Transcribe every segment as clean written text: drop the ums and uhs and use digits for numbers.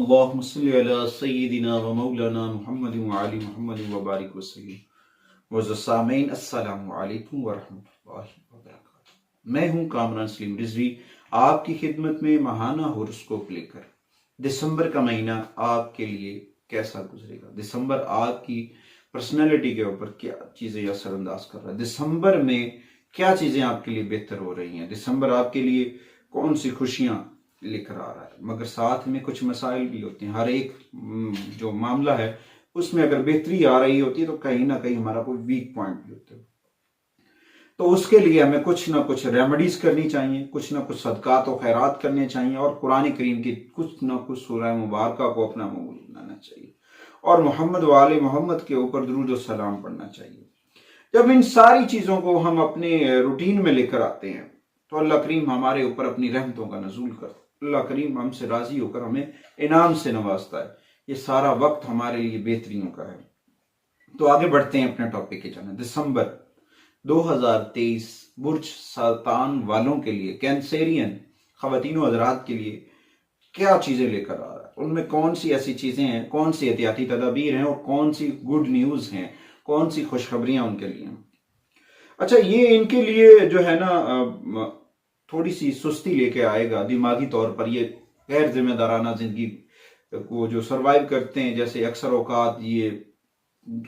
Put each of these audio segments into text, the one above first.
अल्लाहुम्मा सल्लि अला सय्यिदिना व मौलाना मुहम्मद व आलि मुहम्मद व बारिक वसल्लम। वज़्ज़ामीन अस्सलामु अलैकुम व रहमतुल्लाहि व बरकातुहू। मैं हूँ कामरान सलीम रिजवी आपकी खिदमत में माहाना होरोस्कोप लेकर। दिसंबर का महीना आपके लिए कैसा गुजरेगा? दिसंबर आपकी पर्सनैलिटी के ऊपर क्या चीजें असरअंदाज कर रहा है? दिसंबर में क्या चीजें आपके लिए बेहतर हो रही हैं? दिसंबर आपके लिए कौन सी खुशियां लेकर आ रहा है? मगर साथ में कुछ मसाइल भी होते हैं। हर एक जो मामला है उसमें अगर बेहतरी आ रही होती है तो कहीं ना कहीं हमारा कोई वीक पॉइंट भी होता है। तो उसके लिए हमें कुछ ना कुछ रेमेडीज करनी चाहिए, कुछ ना कुछ सदकात और खैरात करने चाहिए और कुरान करीम की कुछ ना कुछ सूरह मुबारक को अपना मामूल बनाना चाहिए और मोहम्मद वाले मोहम्मद के ऊपर दुरूद और सलाम पढ़ना चाहिए। जब इन सारी चीजों को हम अपने रूटीन में लेकर आते हैं तो अल्लाह करीम हमारे ऊपर अपनी रहमतों का नजूल करता है। अल्लाह करीम हमसे राजी होकर हमें इनाम से नवाजता है। ये सारा वक्त हमारे लिए बेहतरीनों का है। तो आगे बढ़ते हैं अपने टॉपिक की जाने। दिसंबर 2023 बुर्ज सरतान वालों के लिए, कैंसेरियन खवातीनों हजरात के लिए क्या चीजें लेकर आ रहा है? उनमें कौन सी ऐसी चीजें हैं, कौन सी एहतियाती तदाबीर हैं और कौन सी गुड न्यूज हैं, कौन सी खुशखबरियां उनके लिए? अच्छा, ये इनके लिए जो है ना थोड़ी सी सुस्ती लेके आएगा दिमागी तौर पर। ये गैर जिम्मेदाराना जिंदगी को जो सरवाइव करते हैं, जैसे अक्सर औकात ये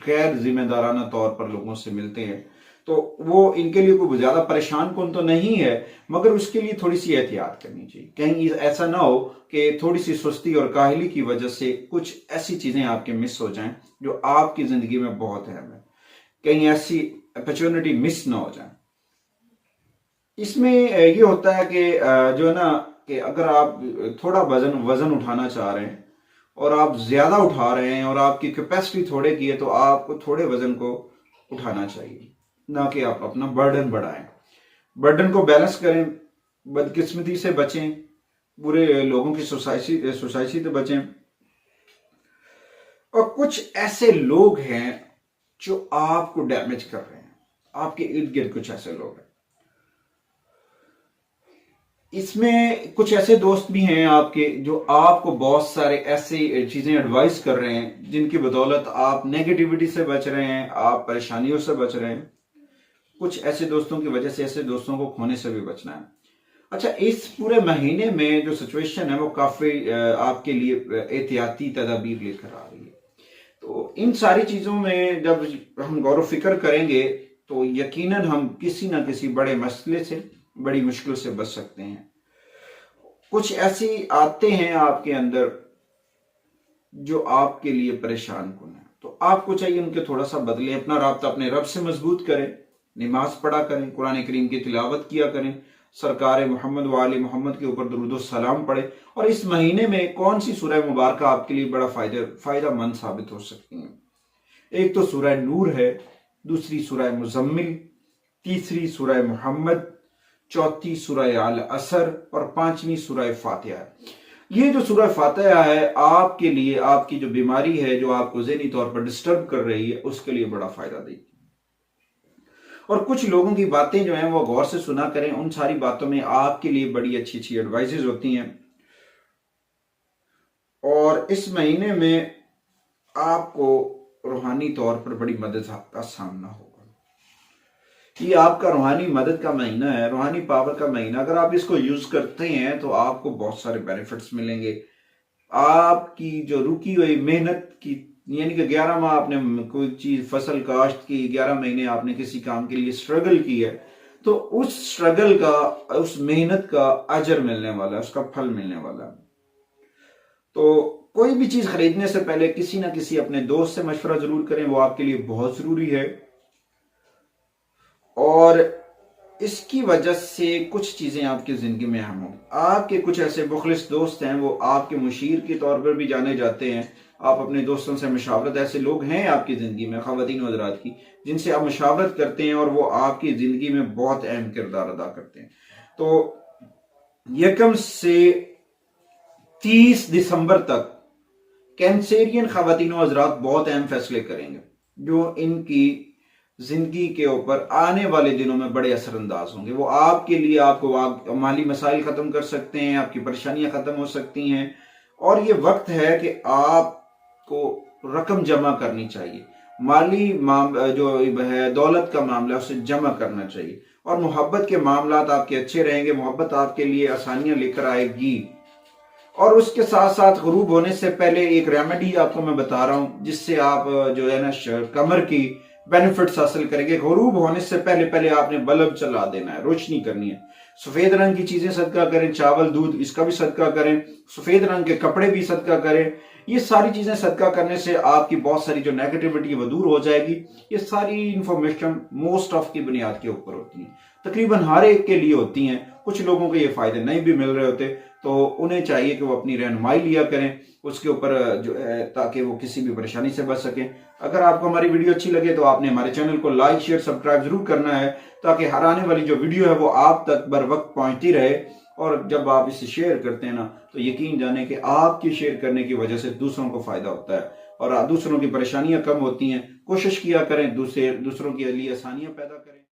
गैर जिम्मेदाराना तौर पर लोगों से मिलते हैं, तो वो इनके लिए कोई ज्यादा परेशान कौन तो नहीं है, मगर उसके लिए थोड़ी सी एहतियात करनी चाहिए। कहीं ऐसा ना हो कि थोड़ी सी सुस्ती और काहली की वजह से कुछ ऐसी चीजें आपके मिस हो जाएं जो आपकी जिंदगी में बहुत अहम है। कहीं ऐसी अपॉर्चुनिटी मिस ना हो जाए। इसमें ये होता है कि जो है ना कि अगर आप थोड़ा वजन उठाना चाह रहे हैं और आप ज्यादा उठा रहे हैं और आपकी कैपेसिटी थोड़े की है, तो आपको थोड़े वजन को उठाना चाहिए, ना कि आप अपना बर्डन बढ़ाएं। बर्डन को बैलेंस करें, बदकिस्मती से बचें, बुरे लोगों की सोसाइटी से बचें। और कुछ ऐसे लोग हैं जो आपको डैमेज कर रहे हैं, आपके इर्द गिर्द कुछ ऐसे लोग हैं। इसमें कुछ ऐसे दोस्त भी हैं आपके जो आपको बहुत सारे ऐसे चीजें एडवाइस कर रहे हैं जिनकी बदौलत आप नेगेटिविटी से बच रहे हैं, आप परेशानियों से बच रहे हैं। कुछ ऐसे दोस्तों की वजह से ऐसे दोस्तों को खोने से भी बचना है। अच्छा, इस पूरे महीने में जो सिचुएशन है वो काफी आपके लिए एहतियाती तदाबीर लेकर आ रही है। तो इन सारी चीजों में जब हम गौर फिक्र करेंगे तो यकीनन हम किसी ना किसी बड़े मसले से, बड़ी मुश्किल से बच सकते हैं। कुछ ऐसी आते हैं आपके अंदर जो आपके लिए परेशान कुन है, तो आपको चाहिए उनके थोड़ा सा बदलें, अपना राब्ता अपने रब से मजबूत करें, नमाज पढ़ा करें, कुरान करीम की तिलावत किया करें, सरकार मोहम्मद वाले मोहम्मद के ऊपर दुरूद सलाम पढ़े। और इस महीने में कौन सी सूरह मुबारक आपके लिए बड़ा फायदेमंद साबित हो सकती है? एक तो सूरह नूर है, दूसरी सूरह मुजम्मिल, तीसरी सूरह मोहम्मद, चौथी सूरह अल असर और पांचवी सूरह फातिहा है। ये जो सूरह फातिहा है आपके लिए, आपकी जो बीमारी है जो आपको ज़हनी तौर पर डिस्टर्ब कर रही है, उसके लिए बड़ा फायदा देगी। और कुछ लोगों की बातें जो हैं वो गौर से सुना करें, उन सारी बातों में आपके लिए बड़ी अच्छी अच्छी एडवाइजेज होती हैं। और इस महीने में आपको रूहानी तौर पर बड़ी मदद का सामना होगा। ये आपका रूहानी मदद का महीना है, रूहानी पावर का महीना। अगर आप इसको यूज करते हैं तो आपको बहुत सारे बेनिफिट्स मिलेंगे। आपकी जो रुकी हुई मेहनत की, यानी कि 11 माह आपने कोई चीज फसल काश्त की, 11 महीने आपने किसी काम के लिए स्ट्रगल की है, तो उस स्ट्रगल का, उस मेहनत का अजर मिलने वाला है, उसका फल मिलने वाला है। तो कोई भी चीज खरीदने से पहले किसी ना किसी अपने दोस्त से मशवरा जरूर करें, वो आपके लिए बहुत जरूरी है। और इसकी वजह से कुछ चीजें आपकी जिंदगी में अहम होंगी। आपके कुछ ऐसे मुखलिस दोस्त हैं, वो आपके मुशीर के तौर पर भी जाने जाते हैं। आप अपने दोस्तों से मशावरत, ऐसे लोग हैं आपकी जिंदगी में खवातीन हज़रात की, जिनसे आप मशावरत करते हैं और वो आपकी जिंदगी में बहुत अहम किरदार अदा करते हैं। तो यकम से 30 दिसंबर तक कैंसेरियन खवातीन हज़रात बहुत अहम फैसले करेंगे जो इनकी जिंदगी के ऊपर आने वाले दिनों में बड़े असरअंदाज होंगे। वो आपके लिए, आपको माली मसाइल खत्म कर सकते हैं, आपकी परेशानियां खत्म हो सकती हैं और ये वक्त है कि आपको रकम जमा करनी चाहिए, माली जो है दौलत का मामला है उसे जमा करना चाहिए, और मोहब्बत के मामलात आपके अच्छे रहेंगे, मोहब्बत आपके लिए आसानियां लेकर आएगी। और उसके साथ साथ गुरूब होने से पहले एक रेमेडी आपको मैं बता रहा हूं, जिससे आप जो है ना कमर की बेनिफिट्स हासिल करेंगे। गुरूब होने से पहले पहले आपने बल्ब चला देना है, रोशनी करनी है। सफेद रंग की चीजें सदका करें, चावल दूध इसका भी सदका करें, सफेद रंग के कपड़े भी सदका करें। ये सारी चीजें सदका करने से आपकी बहुत सारी जो नेगेटिविटी वो दूर हो जाएगी। ये सारी इंफॉर्मेशन मोस्ट ऑफ की बुनियाद के ऊपर होती है, तकरीबन हर एक के लिए होती हैं। कुछ लोगों को ये फायदे नहीं भी मिल रहे होते, तो उन्हें चाहिए कि वो अपनी रहनुमाई लिया करें उसके ऊपर जो है, ताकि वो किसी भी परेशानी से बच सकें। अगर आपको हमारी वीडियो अच्छी लगे तो आपने हमारे चैनल को लाइक शेयर सब्सक्राइब जरूर करना है, ताकि हर आने वाली जो वीडियो है वो आप तक बर वक्त पहुंचती रहे। और जब आप इसे शेयर करते हैं ना, तो यकीन जाने कि आपकी शेयर करने की वजह से दूसरों को फायदा होता है और दूसरों की परेशानियां कम होती हैं। कोशिश किया करें दूसरों के लिए आसानियां पैदा करें।